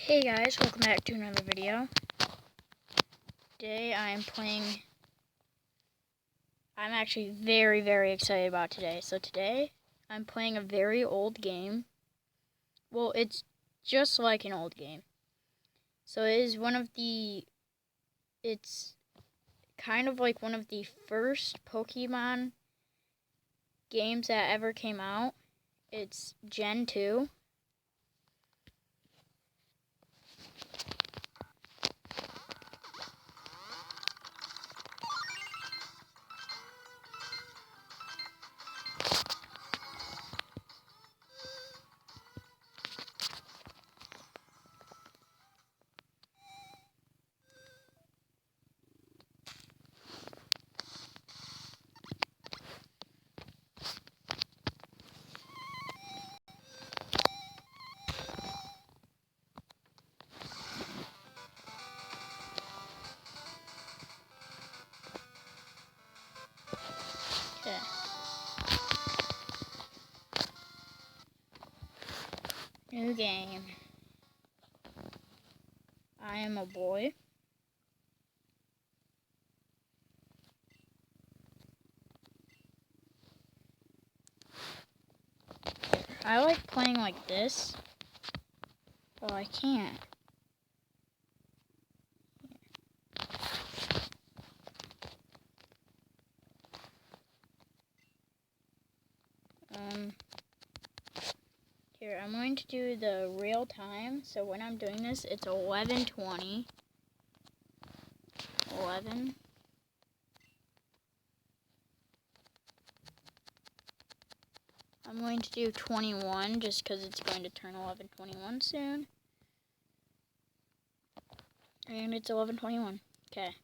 Hey guys, welcome back to another video. Today I'm actually very excited about today. So today I'm playing a very old game. Well, it's just like an old game. So it's kind of like one of the first Pokemon games that ever came out. It's Gen 2. Okay. New game. I am a boy. I like playing like this. Oh, I can't. Here, I'm going to do the real time. So when I'm doing this, it's 11:20. 11. I'm going to do 21 just because it's going to turn 11:21 soon. And it's 11:21. Okay.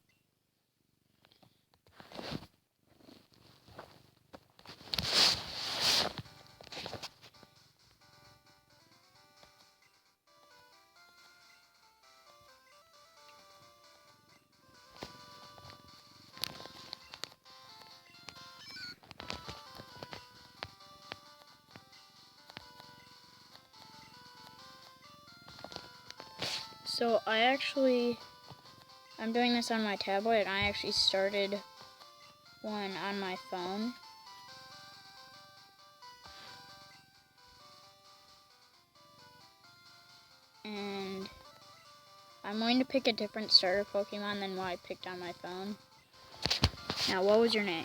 So I'm doing this on my tablet, and I actually started one on my phone. And I'm going to pick a different starter Pokemon than what I picked on my phone. Now, what was your name?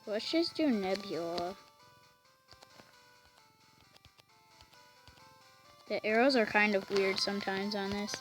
Let's just do Nebula. The arrows are kind of weird sometimes on this.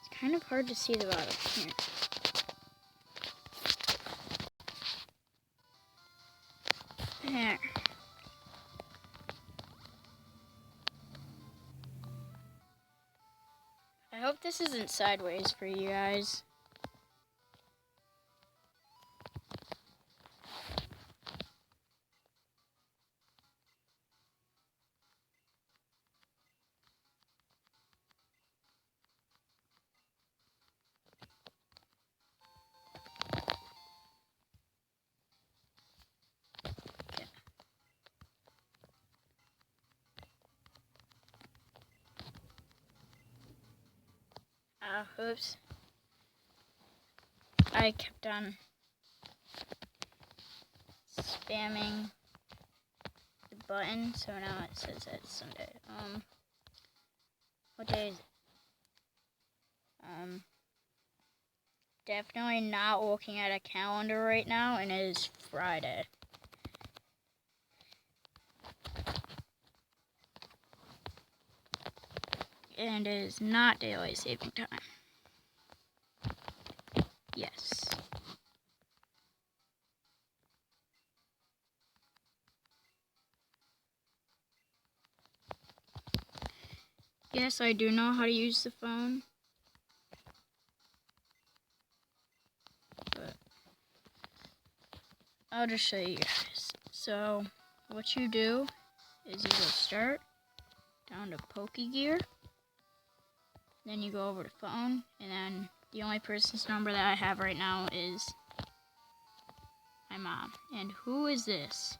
It's kind of hard to see the bottom here. There. I hope this isn't sideways for you guys. Oops. I kept on spamming the button, so now it says it's Sunday. What day is it? Definitely not looking at a calendar right now, and it is Friday. And it is not daylight saving time. Yes. Yes, I do know how to use the phone. But I'll just show you guys. So, what you do is you go start, down to Pokegear, then you go over to phone, and then the only person's number that I have right now is my mom. And who is this?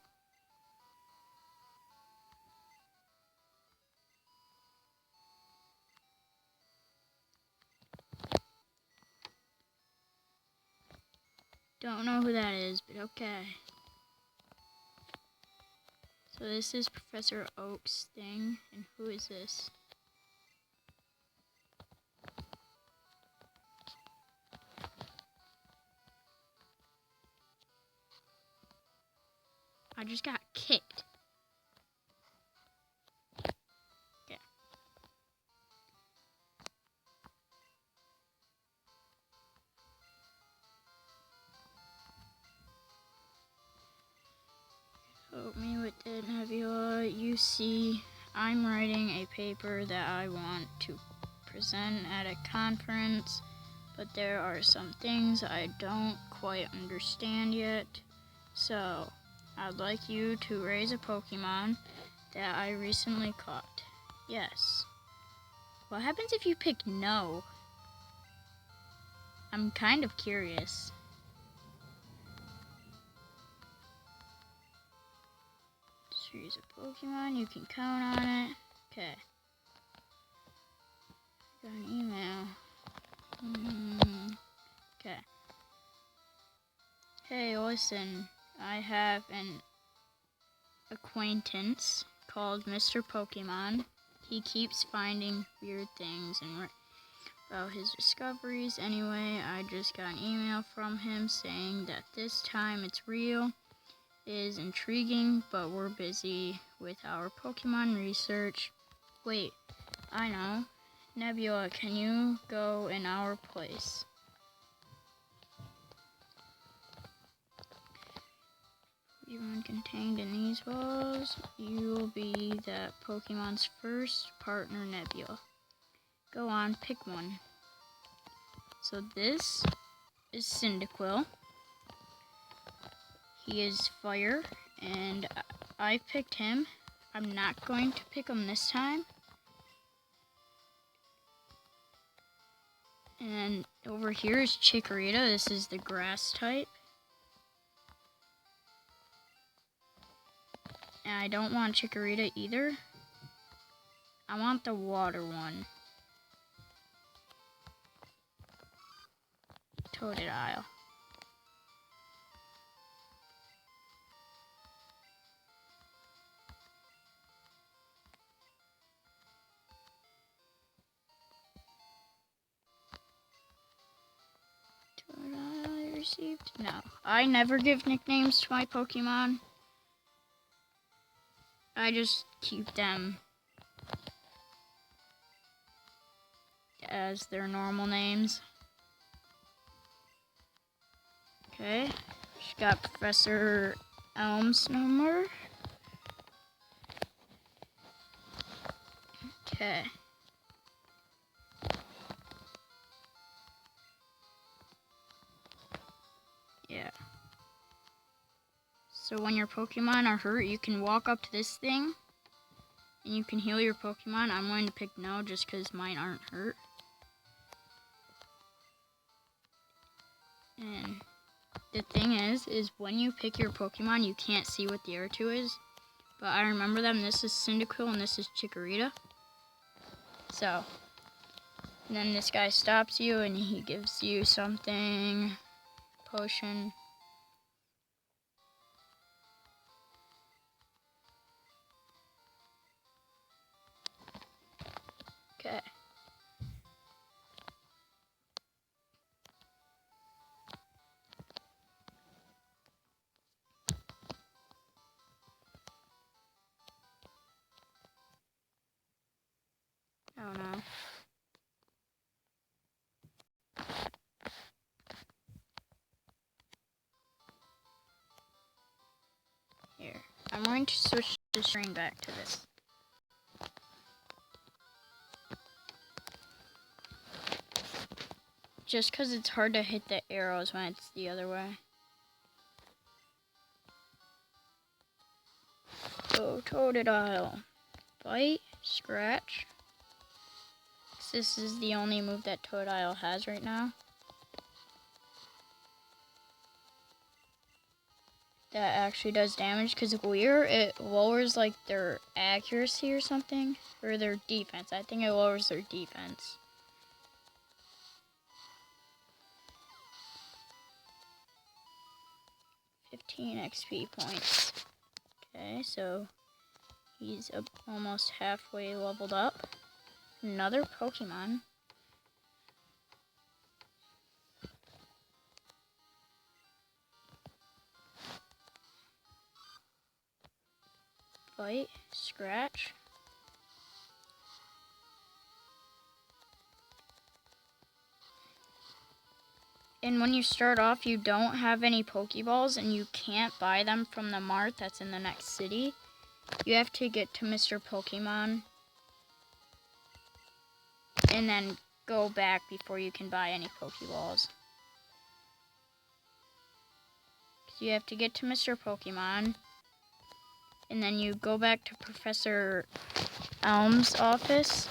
Don't know who that is, but okay. So this is Professor Oak's thing, and who is this? I just got kicked. Okay. Help me with it, Nebula. You see, I'm writing a paper that I want to present at a conference, but there are some things I don't quite understand yet. So, I'd like you to raise a Pokemon that I recently caught. Yes. What happens if you pick no? I'm kind of curious. Just raise a Pokemon, you can count on it. Okay. Got an email. Okay. Hey, listen. I have an acquaintance called Mr. Pokemon. He keeps finding weird things and about his discoveries. Anyway, I just got an email from him saying that this time it's real. It is intriguing, but we're busy with our Pokemon research. Wait, I know. Nebula, can you go in our place? Pokemon contained in these balls. You will be that Pokemon's first partner, Nebula. Go on, pick one. So this is Cyndaquil. He is fire, and I picked him. I'm not going to pick him this time. And over here is Chikorita. This is the grass type. And I don't want Chikorita either. I want the water one. Totadile. Totadile received? No. I never give nicknames to my Pokemon. I just keep them as their normal names. Okay, she got Professor Elm's number. Okay. Yeah. So when your Pokemon are hurt, you can walk up to this thing and you can heal your Pokemon. I'm going to pick no just because mine aren't hurt. And the thing is when you pick your Pokemon, you can't see what the other two is. But I remember them. This is Cyndaquil and this is Chikorita. So, and then this guy stops you and he gives you something. Potion. Okay. Oh no. Here. I'm going to switch the screen back to this. just because it's hard to hit the arrows when it's the other way. Go Totadile. Bite, scratch. This is the only move that Totadile has right now. That actually does damage, because Weir, it lowers like their accuracy or something, or their defense. I think it lowers their defense. $15 XP points. Okay, so he's almost halfway leveled up. Another Pokemon. Bite, scratch. And when you start off, you don't have any Pokeballs, and you can't buy them from the mart that's in the next city. You have to get to Mr. Pokemon and then go back before you can buy any Pokeballs. So you have to get to Mr. Pokemon, and then you go back to Professor Elm's office,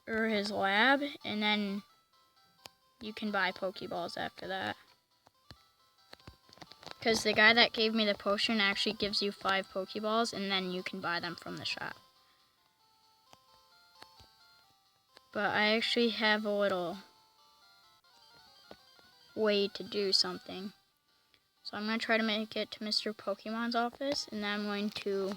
or his lab, and then you can buy Pokeballs after that. Because the guy that gave me the potion actually gives you 5 Pokeballs, and then you can buy them from the shop. But I actually have a little way to do something. So I'm going to try to make it to Mr. Pokemon's office, and then I'm going to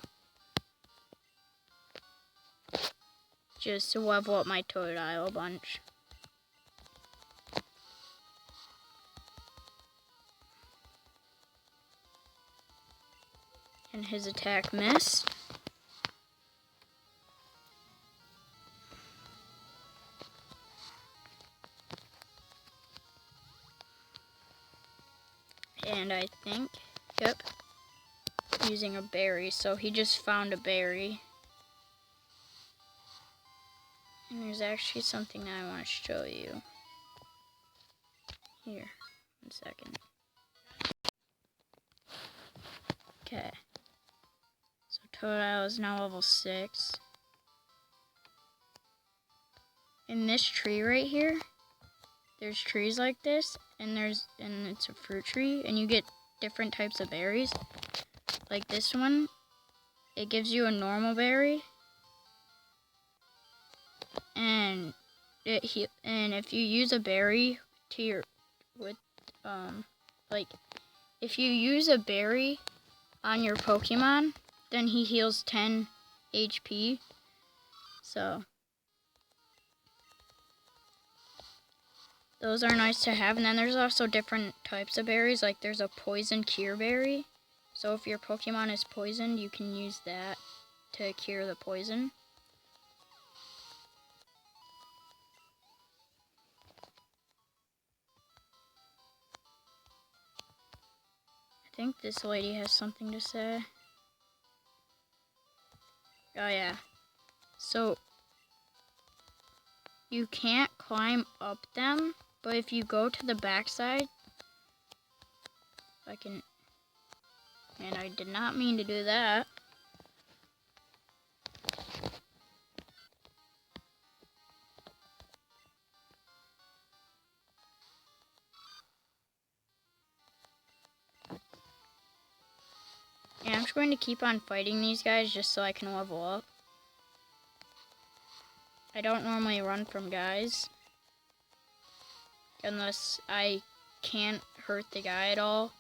just level up my Totadile a bunch. And his attack missed. And I think, yep, using a berry. So he just found a berry. And there's actually something that I want to show you. Here, 1 second. Okay. So Totadile is now level 6. In this tree right here, there's trees like this, and it's a fruit tree, and you get different types of berries. Like this one, it gives you a normal berry, and if you use a berry to your if you use a berry on your Pokemon, then he heals 10 HP. So those are nice to have. And then there's also different types of berries. Like there's a poison cure berry. So if your Pokemon is poisoned, you can use that to cure the poison. I think this lady has something to say. Oh yeah. So you can't climb up them, but if you go to the backside, and I did not mean to do that. And I'm just going to keep on fighting these guys just so I can level up. I don't normally run from guys unless I can't hurt the guy at all,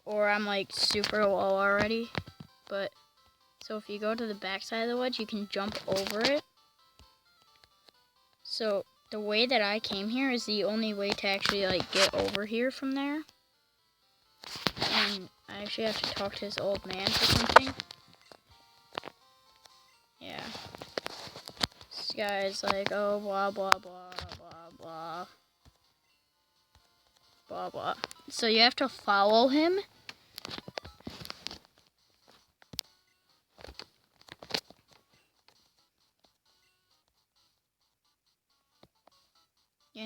or I'm like super low already. But so if you go to the back side of the ledge, you can jump over it. So the way that I came here is the only way to actually like get over here from there. And I actually have to talk to this old man for something. Yeah. This guy's like, oh, blah, blah, blah, blah, blah. Blah, blah. So you have to follow him.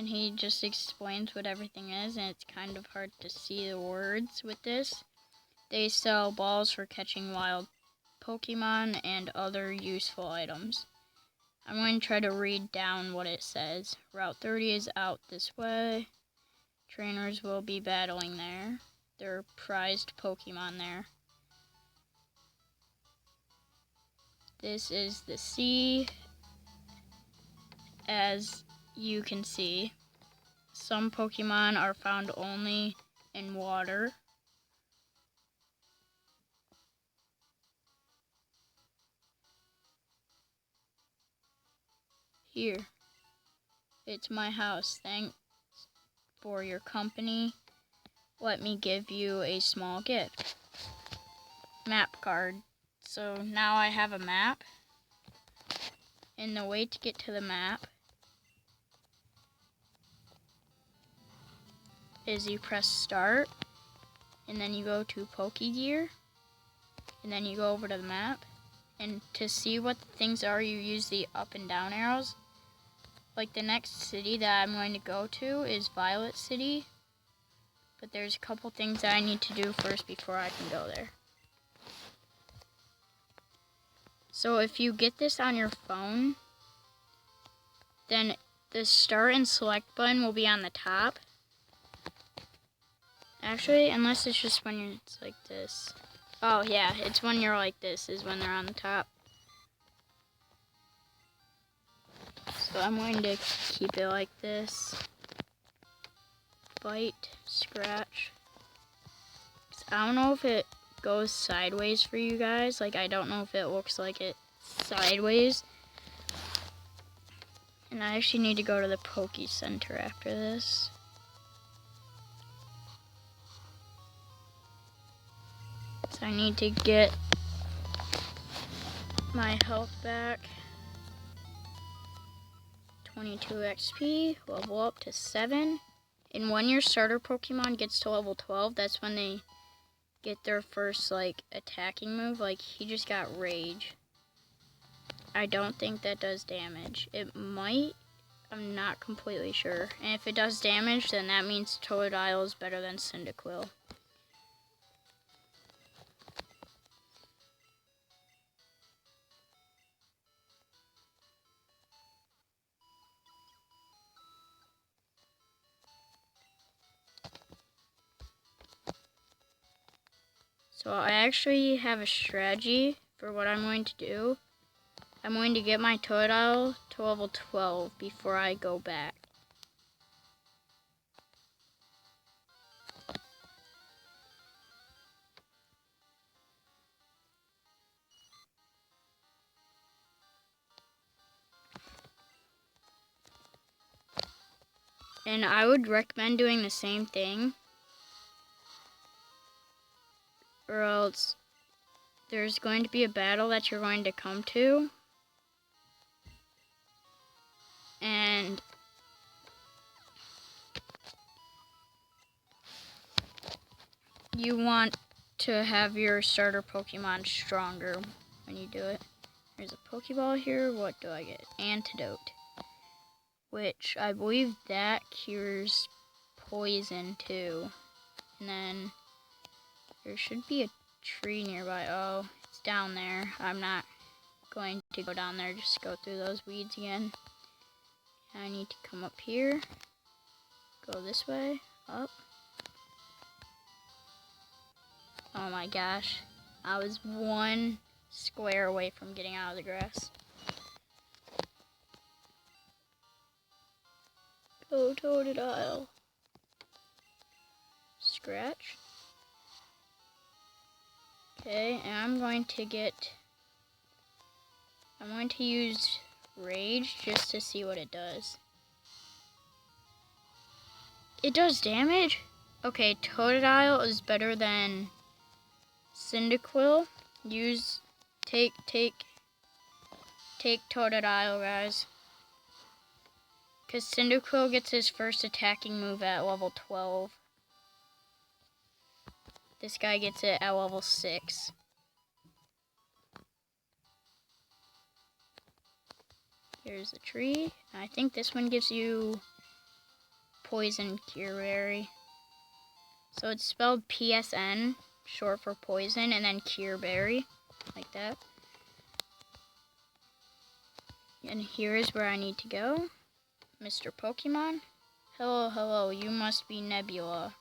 and he just explains what everything is, and it's kind of hard to see the words with this. They sell balls for catching wild Pokemon and other useful items. I'm going to try to read down what it says. Route 30 is out this way. Trainers will be battling there. There are prized Pokemon there. This is the sea. As you can see, some Pokemon are found only in water. Here, it's my house. Thanks for your company. Let me give you a small gift. Map card. So now I have a map. And the way to get to the map is you press start, and then you go to Pokegear, and then you go over to the map. And to see what the things are, you use the up and down arrows. Like the next city that I'm going to go to is Violet City. But there's a couple things that I need to do first before I can go there. So if you get this on your phone, then the start and select button will be on the top. Actually, unless it's just when it's like this. Oh yeah, it's when you're like this is when they're on the top. So I'm going to keep it like this. Bite, scratch. I don't know if it goes sideways for you guys. Like, I don't know if it looks like it sideways. And I actually need to go to the Poke Center after this. So I need to get my health back. 22 XP, level up to 7. And when your starter Pokemon gets to level 12, that's when they get their first, like, attacking move. Like, he just got Rage. I don't think that does damage. It might. I'm not completely sure. And if it does damage, then that means Totadile is better than Cyndaquil. So I actually have a strategy for what I'm going to do. I'm going to get my Totadile to level 12 before I go back. And I would recommend doing the same thing, or else there's going to be a battle that you're going to come to, and you want to have your starter Pokemon stronger when you do it. There's a Pokeball here. What do I get? Antidote. Which I believe that cures poison too. And then there should be a tree nearby. Oh, it's down there. I'm not going to go down there, just go through those weeds again. I need to come up here. Go this way. Up. Oh my gosh. I was one square away from getting out of the grass. Go Totadile. Scratch. Okay, and I'm going to use Rage just to see what it does. It does damage? Okay, Totadile is better than Cyndaquil. Take Totadile, guys. Because Cyndaquil gets his first attacking move at level 12. This guy gets it at level 6. Here's the tree. I think this one gives you poison cure berry. So it's spelled PSN, short for poison, and then cure berry, like that. And here is where I need to go. Mr. Pokemon. Hello, hello, you must be Nebula.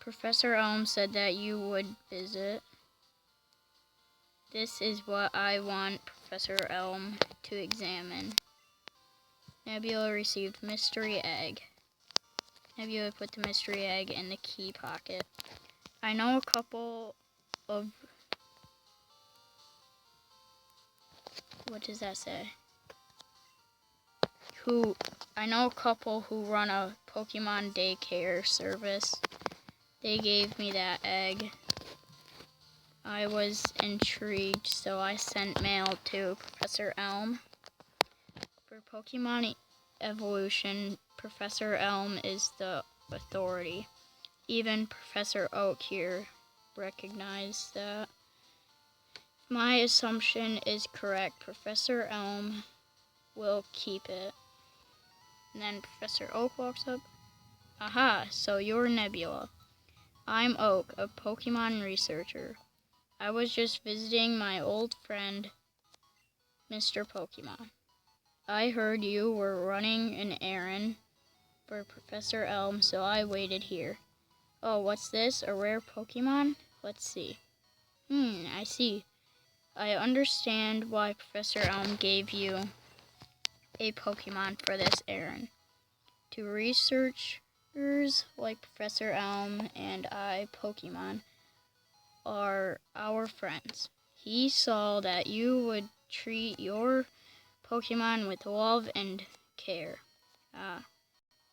Professor Elm said that you would visit. This is what I want Professor Elm to examine. Nebula received mystery egg. Nebula put the mystery egg in the key pocket. I know a couple of... What does that say? I know a couple who run a Pokemon daycare service. They gave me that egg. I was intrigued, so I sent mail to Professor Elm. For Pokemon evolution, Professor Elm is the authority. Even Professor Oak here recognized that. My assumption is correct. Professor Elm will keep it. And then Professor Oak walks up. Aha, so you're Nebula. I'm Oak, a Pokemon researcher. I was just visiting my old friend, Mr. Pokemon. I heard you were running an errand for Professor Elm, so I waited here. Oh, what's this? A rare Pokemon? Let's see. I see. I understand why Professor Elm gave you a Pokemon for this errand. To researchers like Professor Elm and I, Pokemon are our friends. He saw that you would treat your Pokemon with love and care.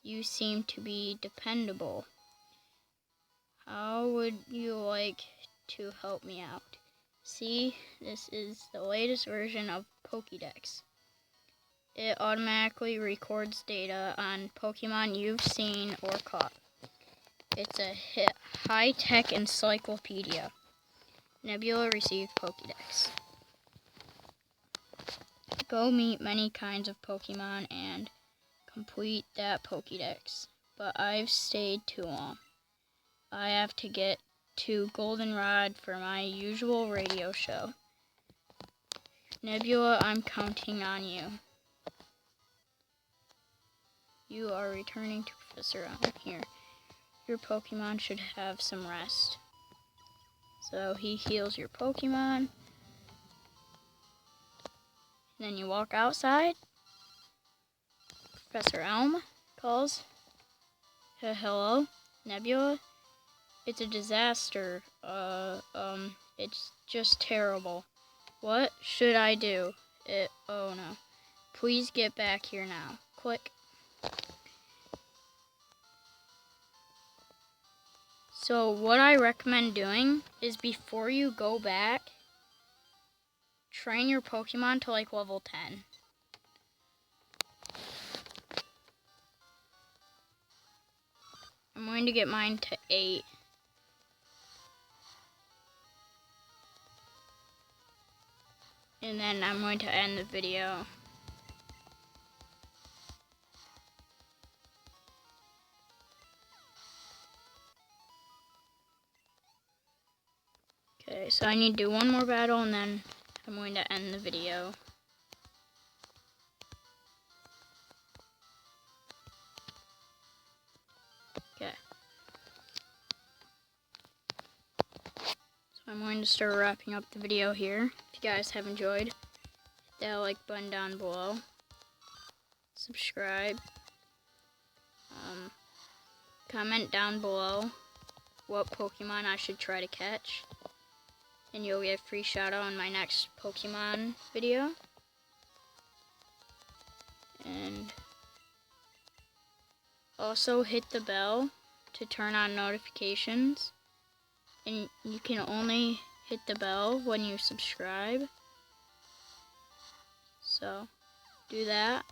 You seem to be dependable. How would you like to help me out? See, this is the latest version of Pokédex. It automatically records data on Pokemon you've seen or caught. It's a high-tech encyclopedia. Nebula received Pokédex. Go meet many kinds of Pokemon and complete that Pokédex. But I've stayed too long. I have to get to Goldenrod for my usual radio show. Nebula, I'm counting on you. You are returning to Professor Elm here. Your Pokemon should have some rest. So he heals your Pokemon. Then you walk outside. Professor Elm calls. Hello, Nebula. It's a disaster. It's just terrible. What should I do? Oh no. Please get back here now. Click. So what I recommend doing is before you go back, train your Pokemon to like level 10. I'm going to get mine to 8. And then I'm going to end the video. Okay, so I need to do one more battle and then I'm going to end the video. Okay. So I'm going to start wrapping up the video here. If you guys have enjoyed, hit that like button down below. Subscribe. Comment down below what Pokemon I should try to catch. And you'll get a free shout out on my next Pokemon video. And also hit the bell to turn on notifications. And you can only hit the bell when you subscribe. So do that.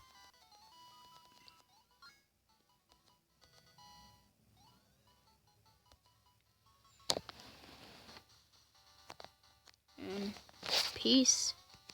And peace.